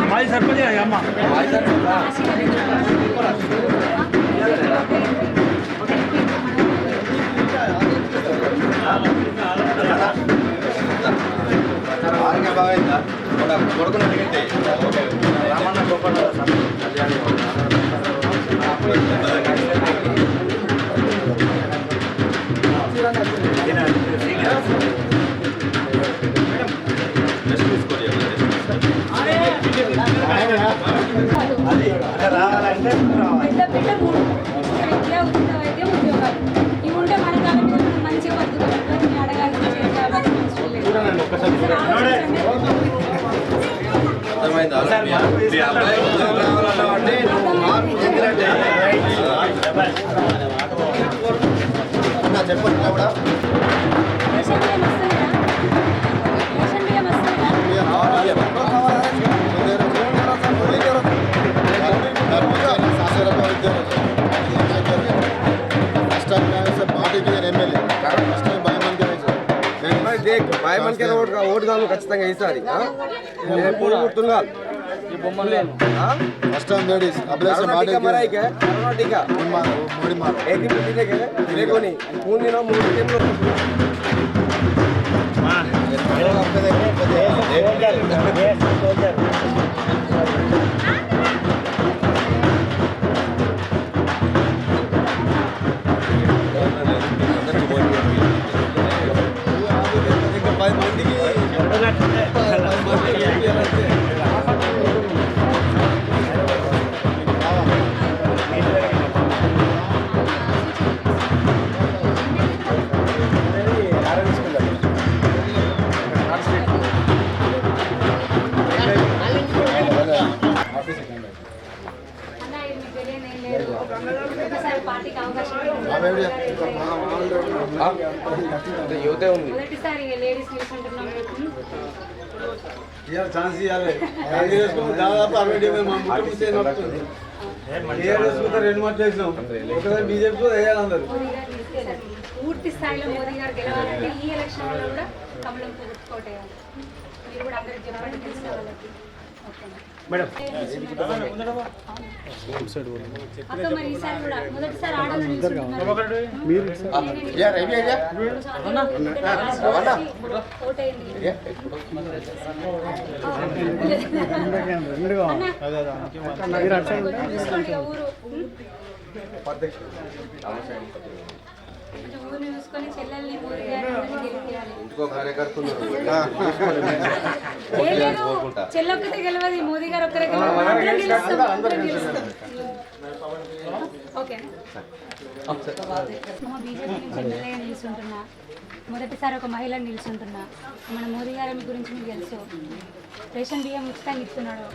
మాజీ సర్పంచ్ అమ్మ ఆరోగ్యం బాగా కొడుకుని అడిగితే రామన్న గొప్ప రావాలంటే విద్య ఉచిత వైద్యం ఉద్యోగాలు ఇవి ఉంటే మన కాలం మీద మనం మంచిగా బతుకుతాం అడగాల్సిన చెప్పండి కూడా బాయ్ మనకి ఓటు కాదు ఖచ్చితంగా ఈసారి గుర్తున్నా फर्स्ट टाइम लेडीज अबलेशन बाडी कमरा है क्या करोना टीका मोड़ी मारो एक ही महीने के देखो नहीं 3 दिनों 3 दिन लो हां लोग आपके देखो యువతే ఉంది మొదటిసారి లేడీస్ తీసుకుంటున్నాం यार चांस ही आवे कांग्रेस को दादाపు 60 में మామూలు ముసే నొస్తుంది టీఆర్ఎస్ కు రెండు మాట చేసాం ఒకసారి బీజేపీ కు వేయాలి అందరూ పూర్తి స్థాయిలో మోదీ గారు గెలవాలంటే ఈ ఎలక్షన్ లో కూడా కమలం గుర్తుకోటేయాలి మీరు కూడా అందరికి చెప్పండి తెలిసిన వాళ్ళకి మేడం అక్క మరి ఈసారి కూడా మొదటిసారి ఆడాలని మీరు యా రవి యా ఓటేయండి ఊరు ఊరిని చూసుకొని చెల్లెల్ని మోదీ గారిని గెలిపియాలి ఇంకో కార్యకర్తలు చెల్లొక్కతే గెలవదు మోదీ గారు ఒక్కరే ఓకే బీజేపీ నుంచి ఎమ్మెల్యేగా నిలుచుంటున్నా మొదటిసారి ఒక మహిళను నిలుచుంటున్నా మన మోదీ గారి గురించి మీకు తెలుసు రేషన్ బియ్యం ఉచితంగా ఇస్తున్నాడు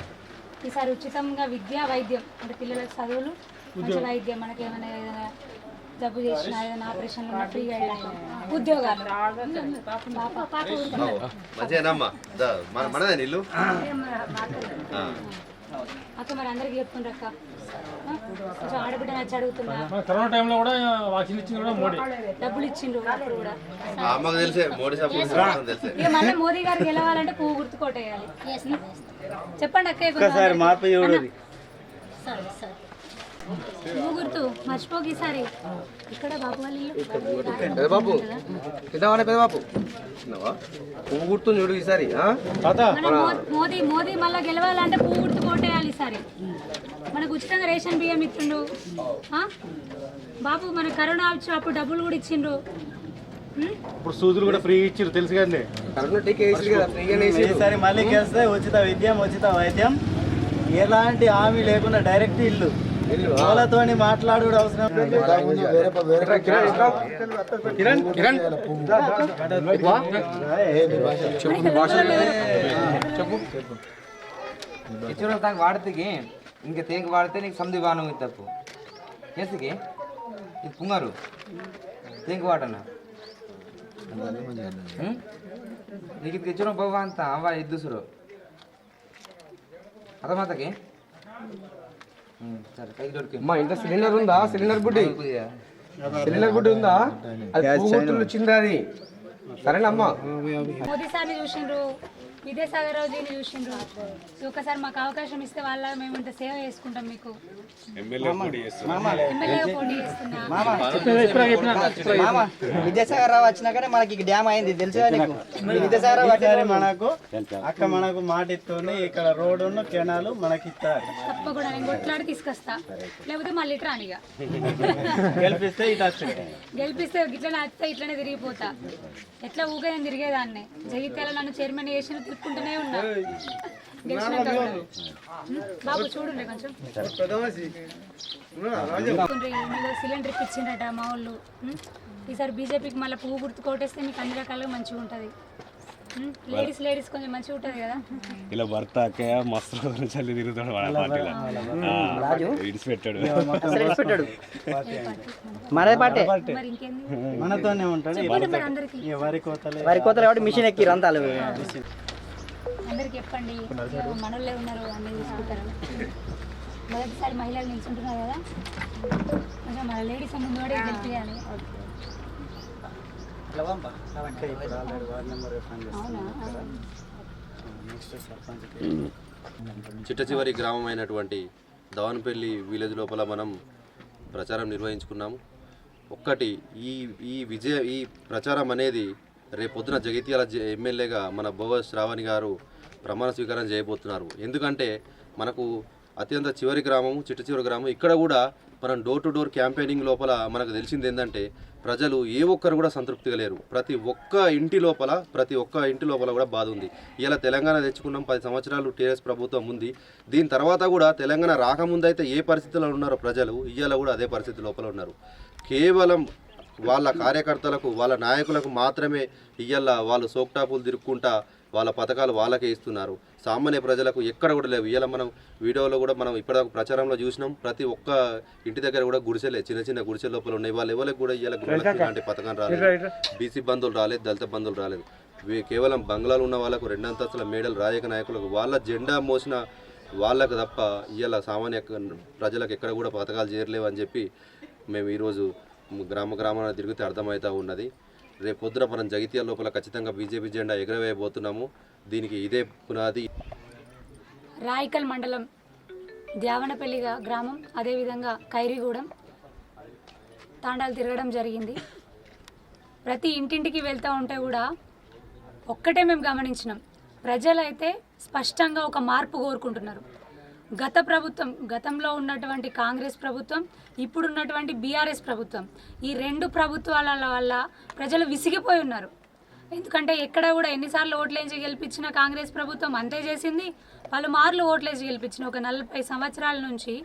ఈసారి ఉచితంగా విద్య వైద్యం అంటే పిల్లల చదువులు మంచి వైద్యం మనకి ఏమైనా ఏదైనా జబ్బు చేసిన ఏదైనా ఆపరేషన్లు ఫ్రీగా ఉద్యోగాలు అక్క మరి అందరికి చెప్తుండ్రు అక్క కొంచెం ఆడబిడ్డ నచ్చి అడుగుతున్నా కరోనా టైంలో కూడా వాక్సిన్ ఇచ్చింది కూడా మోడీ డబ్బులు ఇచ్చిండ్రు అప్పుడు కూడా తెలిసే ఇక మళ్ళీ మోదీ గారు గెలవాలంటే పువ్వు గుర్తుకోటేయాలి చెప్పండి అక్క పువ్వు గుర్తు మర్చిపోక ఈసారి ఇక్కడ బాబు వాళ్ళు పెదబాబు పెద్దవానే పెదబాబు పువ్వు గుర్తు చూడు ఈసారి మోదీ మోదీ మళ్ళీ గెలవాలంటే పువ్వు గుర్తు కోటేయాలి ఈసారి మనకు ఉచితంగా రేషన్ బియ్యం ఇచ్చిండు బాబు మన కరోనా వచ్చినప్పుడు డబ్బులు కూడా ఇచ్చిండ్రు ఇప్పుడు సూదులు కూడా ఫ్రీ ఇచ్చారు తెలుసు కదండి కరోనా టీకా వేసి కదా ఫ్రీగానే ఈసారి మళ్ళీ గెలిస్తే ఉచిత విద్యం ఉచిత వైద్యం ఎలాంటి హామీ లేకుండా డైరెక్ట్ ఇల్లు వాళ్ళతోని మాట్లాడు అవసరం వాడితే ఇంకా తేంక వాడితే నీకు సంధి బాణం తప్పు కేసుకి ఇది పుంగారు తేంక వాడన్నా నీకు ఇది తెచ్చిన బాబా అంత అవ్వ ఇద్దుసురు అర్థమాతకి సరే పైకి దొరికి మా ఇంట్లో సిలిండర్ ఉందా? సిలిండర్ బుడ్డి సిలిండర్ బుడ్డి ఉందా? అది పూగుతులు వచ్చింది అది. సరేనమ్మా. మోదీ సార్ని చూసిండ్రు, విద్యాసాగరరావుజీని చూసిండ్రు. సో ఒకసారి మాకు అవకాశం ఇస్తే వాళ్ళ మేము ఇంత సేవ చేసుకుంటాం. మీకు ఎమ్మెల్యేగా పోటీ చేస్తున్నా. విద్యాసాగర్ రావు వచ్చినాకనే మనకి డ్యామ్ అయింది తెలుసా నీకు? విద్యాసాగర్ రావు వచ్చారు మనకు అక్క మనకు మాట ఇస్తుంది. ఇక్కడ రోడ్డు కెనాలు మనకి ఇస్తారు. తప్పకుండా నేను కొట్లాడి తీసుకొస్తా, లేకపోతే మళ్ళీ ఇట్లా రానిగా గెలిపిస్తే ఇట్లా గెలిపిస్తే ఇట్లనే వస్తే ఇట్లనే తిరిగిపోతా. ఎట్లా ఊగా నేను తిరిగేదాన్ని. జగిత్యాల నన్ను చైర్మన్ చేసిన తిప్పుకుంటూనే ఉన్నా. బాబు చూడండి కొంచెం సిలిండర్ ఇప్పించిండట మా వాళ్ళు. ఈసారి బీజేపీకి మళ్ళీ పువ్వు గుర్తు కొట్టేస్తే మీకు అన్ని రకాలుగా మంచిగా ఉంటుంది. లేడీస్ కొంచెం మంచిగా ఉంటుంది కదా. ఇలా భర్త అక్కయ్య మస్తు చల్లి తిరుగుతాడు వాళ్ళ పార్టీలో. విడిచిపెట్టాడు. మనదే పాటే మరి ఇంకేంది మనతోనే ఉంటాడు. చెప్పండి మరి అందరికి వరి కోతలు కాబట్టి మిషన్ ఎక్కిరు అంతా అందరికి చెప్పండి. మనోళ్ళే ఉన్నారు, అన్నీ చూసుకుంటారు. మొదటిసారి మహిళలు నిల్చుంటున్నారు కదా, కొంచెం మన లేడీస్ ముందు కూడా గెలిపియాలి. చిట్ట చివరి గ్రామం అయినటువంటి దవన్పల్లి విలేజ్ లోపల మనం ప్రచారం నిర్వహించుకున్నాము. ఒక్కటి ఈ ప్రచారం అనేది రేపొద్దున జగిత్యాల ఎమ్మెల్యేగా మన బోవ శ్రావణి గారు ప్రమాణ స్వీకారం చేయబోతున్నారు. ఎందుకంటే మనకు అత్యంత చివరి గ్రామం, చిట్ట చివరి గ్రామం. ఇక్కడ కూడా మనం డోర్ టు డోర్ క్యాంపెయినింగ్ లోపల మనకు తెలిసింది ఏంటంటే ప్రజలు ఏ ఒక్కరు కూడా సంతృప్తిగా లేరు. ప్రతి ఒక్క ఇంటి లోపల కూడా బాధ ఉంది. ఇలా తెలంగాణ తెచ్చుకున్నాం, 10 సంవత్సరాలు టీఆర్ఎస్ ప్రభుత్వం ఉంది. దీని తర్వాత కూడా తెలంగాణ రాకముందు అయితే ఏ పరిస్థితిలో ఉన్నారో ప్రజలు ఇవాళ కూడా అదే పరిస్థితి లోపల ఉన్నారు. కేవలం వాళ్ళ కార్యకర్తలకు, వాళ్ళ నాయకులకు మాత్రమే ఇవాళ వాళ్ళు సోక్టాపులు తిరుక్కుంటా వాళ్ళ పథకాలు వాళ్ళకే ఇస్తున్నారు. సామాన్య ప్రజలకు ఎక్కడ కూడా లేవు. ఇవాళ మనం వీడియోలో కూడా మనం ఇప్పటిదాకా ప్రచారంలో చూసినాం. ప్రతి ఒక్క ఇంటి దగ్గర కూడా గుడిసెలే, చిన్న గుడిసెల లోపల ఉన్నాయి. వాళ్ళు ఎవరికి కూడా ఇవాళ గృహలక్ష్మి లాంటి పథకం రాలేదు, బీసీ బంధువులు రాలేదు, దళిత బంధువులు రాలేదు. కేవలం బంగ్లాలు ఉన్న వాళ్ళకు, 2 అంతస్తుల మేడలు, రాజకీయ నాయకులకు, వాళ్ళ జెండా మోసిన వాళ్ళకు తప్ప ఇవాళ సామాన్య ప్రజలకు ఎక్కడ కూడా పథకాలు చేరలేవు అని చెప్పి మేము ఈరోజు గ్రామాన తిరిగితే అర్థమవుతూ ఉన్నది. రేపు పొద్దున మనం జగిత్యాల లోపల ఖచ్చితంగా బీజేపీ జెండా ఎగరవేయబోతున్నాము. దీనికి ఇదే పునాది. రాయికల్ మండలం ద్యావనపల్లి గ్రామం, అదేవిధంగా ఖైరీగూడెం తాండాలు తిరగడం జరిగింది. ప్రతి ఇంటింటికి వెళ్తూ ఉంటే కూడా ఒక్కటే మేము గమనించినాం, ప్రజలైతే స్పష్టంగా ఒక మార్పు కోరుకుంటున్నారు. గతంలో ఉన్నటువంటి కాంగ్రెస్ ప్రభుత్వం, ఇప్పుడున్నటువంటి బీఆర్ఎస్ ప్రభుత్వం, ఈ 2 ప్రభుత్వాల వల్ల ప్రజలు విసిగిపోయి ఉన్నారు. ఎందుకంటే ఎక్కడ కూడా ఎన్నిసార్లు ఓట్లేసి గెలిపించిన కాంగ్రెస్ ప్రభుత్వం అంతే చేసింది. పలుమార్లు ఓట్లేసి గెలిపించిన ఒక 40 సంవత్సరాల నుంచి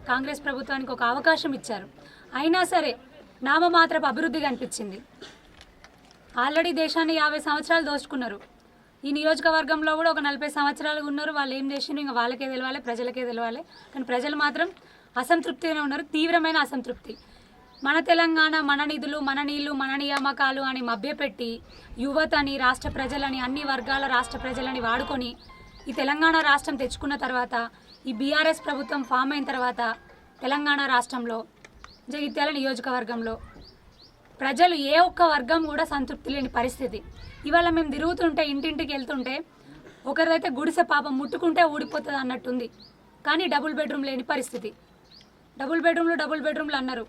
కాంగ్రెస్ ప్రభుత్వానికి ఒక అవకాశం ఇచ్చారు. అయినా సరే నామమాత్రపు అభివృద్ధి కనిపించింది. ఆల్రెడీ దేశాన్ని 50 సంవత్సరాలు దోచుకున్నారు. ఈ నియోజకవర్గంలో కూడా ఒక 40 సంవత్సరాలు ఉన్నారు. వాళ్ళు ఏం చేసినా ఇంకా వాళ్ళకే తెలవాలి, ప్రజలకే తెలవాలి. కానీ ప్రజలు మాత్రం అసంతృప్తిగానే ఉన్నారు, తీవ్రమైన అసంతృప్తి. మన తెలంగాణ, మన నిధులు, మన నీళ్లు, మన నియామకాలు అని మభ్యపెట్టి యువతని, రాష్ట్ర ప్రజలని, అన్ని వర్గాల రాష్ట్ర ప్రజలని వాడుకొని ఈ తెలంగాణ రాష్ట్రం తెచ్చుకున్న తర్వాత, ఈ బీఆర్ఎస్ ప్రభుత్వం ఫామ్ అయిన తర్వాత తెలంగాణ రాష్ట్రంలో జగిత్యాల నియోజకవర్గంలో ప్రజలు ఏ ఒక్క వర్గం కూడా సంతృప్తి లేని పరిస్థితి. ఇవాళ మేము తిరుగుతుంటే, ఇంటింటికి వెళ్తుంటే, ఒకరిదైతే గుడిసె పాపం ముట్టుకుంటే ఊడిపోతుంది అన్నట్టుంది. కానీ డబుల్ బెడ్రూమ్ లేని పరిస్థితి. డబుల్ బెడ్రూమ్లు అన్నారు.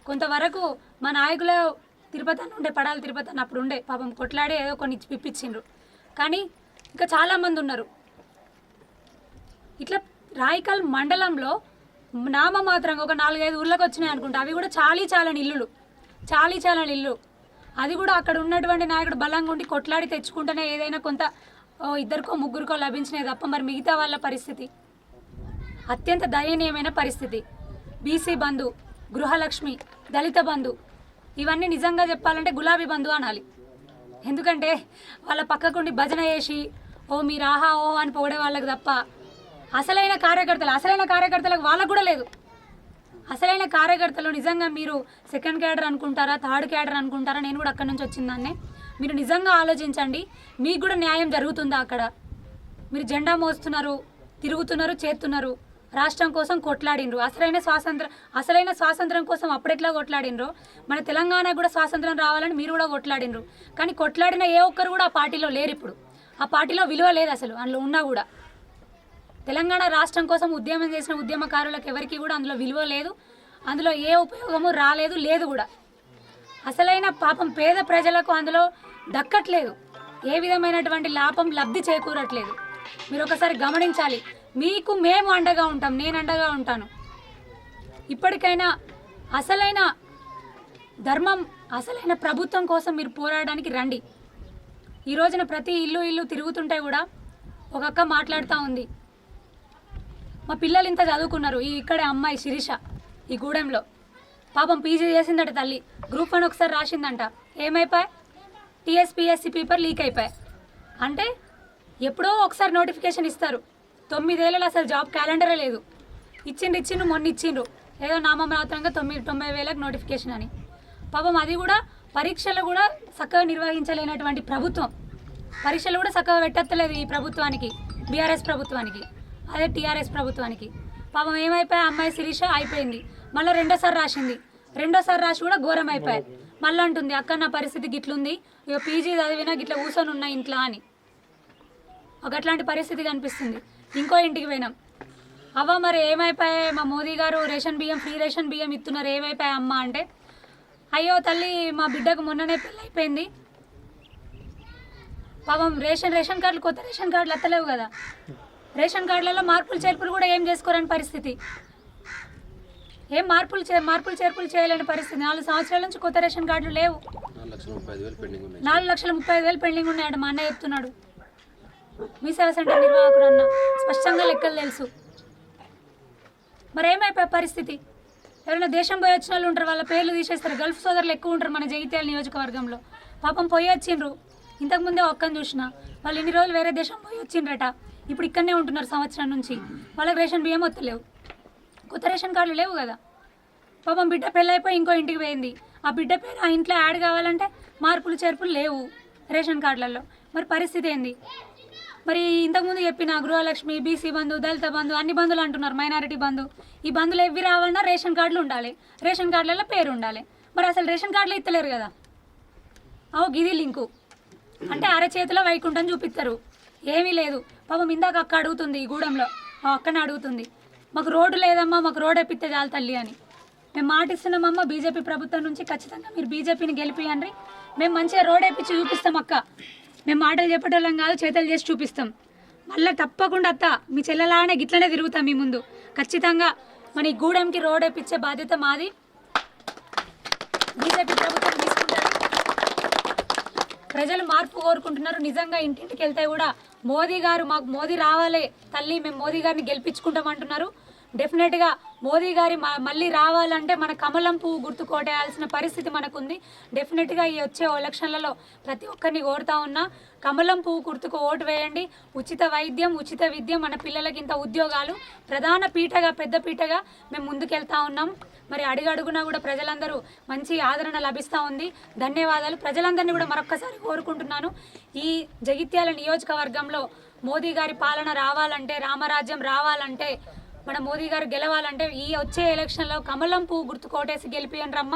కొంతవరకు మా నాయకులు తిరుపతి అని ఉండే, పడాలి తిరుపతి అని అప్పుడు ఉండే, పాపం కొట్లాడే ఏదో కొన్ని పిప్పించిండ్రు. కానీ ఇంకా చాలామంది ఉన్నారు. ఇట్లా రాయికల్ మండలంలో నామమాత్రంగా ఒక 4-5 ఊర్లకు వచ్చినాయి అనుకుంటా. అవి కూడా చాలని ఇల్లు. అది కూడా అక్కడ ఉన్నటువంటి నాయకుడు బలంగా ఉండి కొట్లాడి తెచ్చుకుంటేనే ఏదైనా కొంత 2కో 3కో లభించినాయి తప్ప మరి మిగతా వాళ్ళ పరిస్థితి అత్యంత దయనీయమైన పరిస్థితి. బీసీ బంధు, గృహలక్ష్మి, దళిత బంధు, ఇవన్నీ నిజంగా చెప్పాలంటే గులాబీ బంధు అనాలి. ఎందుకంటే వాళ్ళ పక్కకుండి భజన చేసి ఓ మీరు ఆహా ఓ అని పొగడే వాళ్ళకి తప్ప అసలైన కార్యకర్తలకు వాళ్ళకు కూడా లేదు. అసలైన కార్యకర్తలు నిజంగా మీరు 2nd క్యాడర్ అనుకుంటారా, 3rd క్యాడర్ అనుకుంటారా? నేను కూడా అక్కడి నుంచి వచ్చిందాన్నే. మీరు నిజంగా ఆలోచించండి, మీకు కూడా న్యాయం జరుగుతుందా? అక్కడ మీరు జెండా మోస్తున్నారు, తిరుగుతున్నారు, చేస్తున్నారు, రాష్ట్రం కోసం కొట్లాడినరు. అసలైన స్వాతంత్రం కోసం అప్పుడెట్లా కొట్లాడినరో మన తెలంగాణ కూడా స్వాతంత్రం రావాలని మీరు కూడా కొట్లాడినరు. కానీ కొట్లాడిన ఏ ఒక్కరు కూడా ఆ పార్టీలో లేరు. ఇప్పుడు ఆ పార్టీలో విలువ లేదు అసలు. అందులో ఉన్నా కూడా తెలంగాణ రాష్ట్రం కోసం ఉద్యమం చేసిన ఉద్యమకారులకు ఎవరికి కూడా అందులో విలువ లేదు. అందులో ఏ ఉపయోగము రాలేదు, లేదు కూడా. అసలైన పాపం పేద ప్రజలకు అందులో దక్కట్లేదు. ఏ విధమైనటువంటి లబ్ధి చేకూరట్లేదు. మీరు ఒకసారి గమనించాలి. మీకు మేము అండగా ఉంటాం, నేను అండగా ఉంటాను. ఇప్పటికైనా అసలైన ధర్మం, అసలైన ప్రభుత్వం కోసం మీరు పోరాడడానికి రండి. ఈ రోజున ప్రతి ఇల్లు తిరుగుతుంటే కూడా ఒక అక్క మాట్లాడుతూ ఉంది, మా పిల్లలు ఇంత చదువుకున్నారు. ఇక్కడే అమ్మాయి శిరీష ఈ గూడెంలో పాపం పీజీ చేసిందట తల్లి. గ్రూప్ 1 ఒకసారి రాసిందంట. ఏమైపోయాయి? టీఎస్పీఎస్సీ పేపర్ లీక్ అయిపోయాయి. అంటే ఎప్పుడో ఒకసారి నోటిఫికేషన్ ఇస్తారు. 9 ఏళ్ళలో అసలు జాబ్ క్యాలెండరే లేదు. ఇచ్చిండ్రు మొన్న ఇచ్చిండ్రు ఏదో నామమాత్రంగా 90,000 నోటిఫికేషన్ అని. పాపం అది కూడా పరీక్షలు కూడా చక్కగా నిర్వహించలేనటువంటి ప్రభుత్వం. పరీక్షలు కూడా చక్కగా పెట్టలేదు ఈ ప్రభుత్వానికి, బీఆర్ఎస్ ప్రభుత్వానికి, అదే టీఆర్ఎస్ ప్రభుత్వానికి. పాపం ఏమైపోయాయి? అమ్మాయి శిరీష అయిపోయింది. మళ్ళీ రెండోసారి రాసి కూడా ఘోరం అయిపోయాయి. మళ్ళీ అంటుంది, అక్క నా పరిస్థితి గిట్లుంది, ఇక పీజీ చదివినా గిట్లా కూర్చొని ఉన్నా ఇంట్లో అని. ఒక అట్లాంటి పరిస్థితి కనిపిస్తుంది. ఇంకో ఇంటికి పోయినాం. అవ్వ మరి ఏమైపోయాయి? మా మోదీ గారు ఫ్రీ రేషన్ బియ్యం ఇస్తున్నారు, ఏమైపోయాయి అమ్మ అంటే, అయ్యో తల్లి మా బిడ్డకు మొన్ననే పెళ్ళి అయిపోయింది. పాపం రేషన్ కార్డులు, కొత్త రేషన్ కార్డులు ఎత్తలేవు కదా. రేషన్ కార్డులలో మార్పులు చేర్పులు కూడా ఏం చేసుకోరని పరిస్థితి. ఏం మార్పులు చేర్పులు చేయలేని పరిస్థితి. 4 సంవత్సరాల నుంచి కొత్త రేషన్ కార్డులు లేవు. 4,35,000 పెండింగ్ ఉన్నాయట మా అన్న చెప్తున్నాడు. మీ సేవా సెంటర్ నిర్వాహకుడు అన్న స్పష్టంగా లెక్కలు తెలుసు. మరి ఏమైపోయే పరిస్థితి? ఎవరైనా దేశం పోయి వచ్చిన వాళ్ళు ఉంటారు, వాళ్ళ పేర్లు తీసేస్తారు. గల్ఫ్ సోదరులు ఎక్కువ ఉంటారు మన జగిత్యాల నియోజకవర్గంలో. పాపం పోయి వచ్చిండ్రు. ఇంతకుముందే ఒక్కని చూసిన వాళ్ళు ఇన్ని రోజులు వేరే దేశం పోయి వచ్చిండ్రట. ఇప్పుడు ఇక్కడనే ఉంటున్నారు సంవత్సరం నుంచి. వాళ్ళకి రేషన్ బియ్యం వస్తలేవు, కొత్త రేషన్ కార్డులు లేవు కదా. పాపం బిడ్డ పెళ్ళైపోయి ఇంకో ఇంటికి పోయింది. ఆ బిడ్డ పేరు ఆ ఇంట్లో యాడ్ కావాలంటే మార్పులు చేర్పులు లేవు రేషన్ కార్డులలో. మరి పరిస్థితి ఏంది? మరి ఇంతకుముందు చెప్పిన గృహలక్ష్మి, బీసీ బంధు, దళిత బంధు, అన్ని బంధువులు అంటున్నారు, మైనారిటీ బంధు. ఈ బంధువులు ఎవ్వి రావాలన్నా రేషన్ కార్డులు ఉండాలి, రేషన్ కార్డులలో పేరు ఉండాలి. మరి అసలు రేషన్ కార్డులు ఇస్తలేరు కదా. గిది లింకు అంటే అరచేతిలో వైకుంఠం చూపిస్తారు. ఏమీ లేదు. పాపం ఇందాక అక్క అడుగుతుంది, ఈ గూడెంలో అక్కనే అడుగుతుంది, మాకు రోడ్డు లేదమ్మా, మాకు రోడ్ ఎప్పిస్తే చాలు తల్లి అని. మేము మాటిస్తున్నామమ్మ బీజేపీ ప్రభుత్వం నుంచి, ఖచ్చితంగా మీరు బీజేపీని గెలిపియండి, మేము మంచిగా రోడ్ వేయించి చూపిస్తాం అక్క. మేము మాటలు చెప్పేటోళ్ళం కాదు, చేతలు చేసి చూపిస్తాం. మళ్ళీ తప్పకుండా అత్త మీ చెల్లెలానే గిట్లనే తిరుగుతాం మీ ముందు. ఖచ్చితంగా మన ఈ గూడెంకి రోడ్ వేయించే బాధ్యత మాది. బీజేపీ ప్రభుత్వం తీసుకుంటారు. ప్రజలు మార్పు కోరుకుంటున్నారు. నిజంగా ఇంటింటికి వెళ్తే కూడా మోదీ గారు, మాకు మోదీ రావాలి తల్లి, మేము మోదీ గారిని గెలిపించుకుంటాం అంటున్నారు. డెఫినెట్గా మోదీ గారి మళ్ళీ రావాలంటే మన కమలం పువ్వు గుర్తు కోటేయాల్సిన పరిస్థితి మనకుంది. డెఫినెట్గా ఈ వచ్చే ఎలక్షన్లలో ప్రతి ఒక్కరిని కోరుతా ఉన్నా, కమలం పువ్వు గుర్తుకు ఓటు వేయండి. ఉచిత వైద్యం, ఉచిత విద్య, మన పిల్లలకి ఇంత ఉద్యోగాలు, ప్రధాన పీటగా, పెద్ద పీటగా మేము ముందుకెళ్తా ఉన్నాం. మరి అడుగడుగునా కూడా ప్రజలందరూ మంచి ఆదరణ లభిస్తూ ఉంది. ధన్యవాదాలు. ప్రజలందరినీ కూడా మరొక్కసారి కోరుకుంటున్నాను, ఈ జగిత్యాల నియోజకవర్గంలో మోదీ గారి పాలన రావాలంటే, రామరాజ్యం రావాలంటే, మన మోదీ గారు గెలవాలంటే ఈ వచ్చే ఎలక్షన్లో కమలం పువ్వు గుర్తు కోటేసి గెలిపియండి రమ్మ.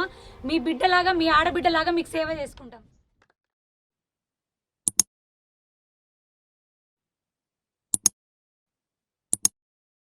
మీ బిడ్డలాగా, మీ ఆడబిడ్డలాగా మీకు సేవ చేసుకుంటాం.